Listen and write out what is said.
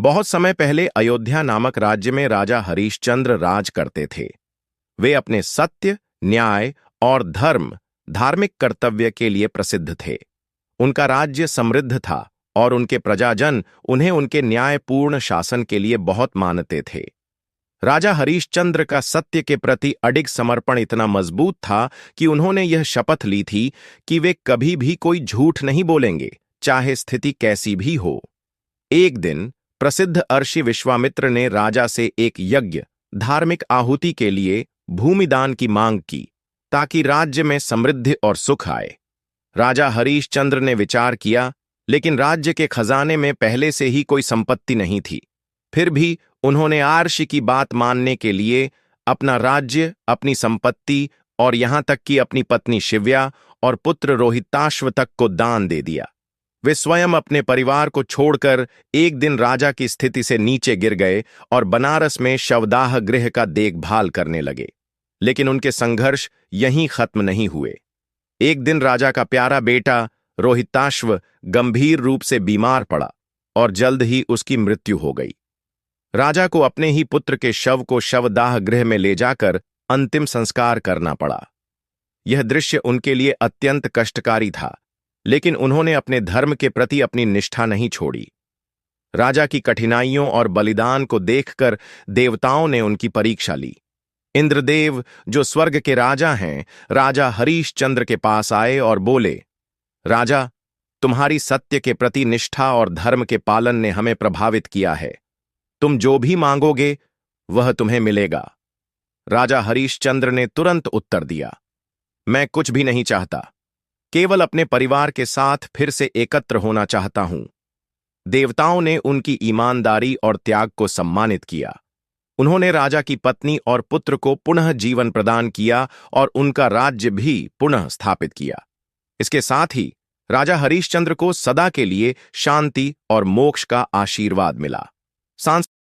बहुत समय पहले अयोध्या नामक राज्य में राजा हरिश्चंद्र राज करते थे। वे अपने सत्य, न्याय और धार्मिक कर्तव्य के लिए प्रसिद्ध थे। उनका राज्य समृद्ध था और उनके प्रजाजन उन्हें उनके न्यायपूर्ण शासन के लिए बहुत मानते थे। राजा हरिश्चंद्र का सत्य के प्रति अडिग समर्पण इतना मजबूत था कि उन्होंने यह शपथ ली थी कि वे कभी भी कोई झूठ नहीं बोलेंगे, चाहे स्थिति कैसी भी हो। एक दिन प्रसिद्ध अर्षि विश्वामित्र ने राजा से एक यज्ञ, धार्मिक आहुति के लिए भूमिदान की मांग की, ताकि राज्य में समृद्धि और सुख आए। राजा हरिश्चंद्र ने विचार किया, लेकिन राज्य के खजाने में पहले से ही कोई संपत्ति नहीं थी। फिर भी उन्होंने अर्षि की बात मानने के लिए अपना राज्य, अपनी संपत्ति और यहां तक कि अपनी पत्नी शिव्या और पुत्र रोहिताश्व तक को दान दे दिया। वे स्वयं अपने परिवार को छोड़कर एक दिन राजा की स्थिति से नीचे गिर गए और बनारस में शवदाह गृह का देखभाल करने लगे। लेकिन उनके संघर्ष यहीं खत्म नहीं हुए। एक दिन राजा का प्यारा बेटा रोहिताश्व गंभीर रूप से बीमार पड़ा और जल्द ही उसकी मृत्यु हो गई। राजा को अपने ही पुत्र के शव को शवदाह गृह में ले जाकर अंतिम संस्कार करना पड़ा। यह दृश्य उनके लिए अत्यंत कष्टकारी था, लेकिन उन्होंने अपने धर्म के प्रति अपनी निष्ठा नहीं छोड़ी। राजा की कठिनाइयों और बलिदान को देखकर देवताओं ने उनकी परीक्षा ली। इंद्रदेव, जो स्वर्ग के राजा हैं, राजा हरिश्चंद्र के पास आए और बोले, राजा, तुम्हारी सत्य के प्रति निष्ठा और धर्म के पालन ने हमें प्रभावित किया है। तुम जो भी मांगोगे वह तुम्हें मिलेगा। राजा हरिश्चंद्र ने तुरंत उत्तर दिया, मैं कुछ भी नहीं चाहता, केवल अपने परिवार के साथ फिर से एकत्र होना चाहता हूं। देवताओं ने उनकी ईमानदारी और त्याग को सम्मानित किया। उन्होंने राजा की पत्नी और पुत्र को पुनः जीवन प्रदान किया और उनका राज्य भी पुनः स्थापित किया। इसके साथ ही राजा हरिश्चंद्र को सदा के लिए शांति और मोक्ष का आशीर्वाद मिला।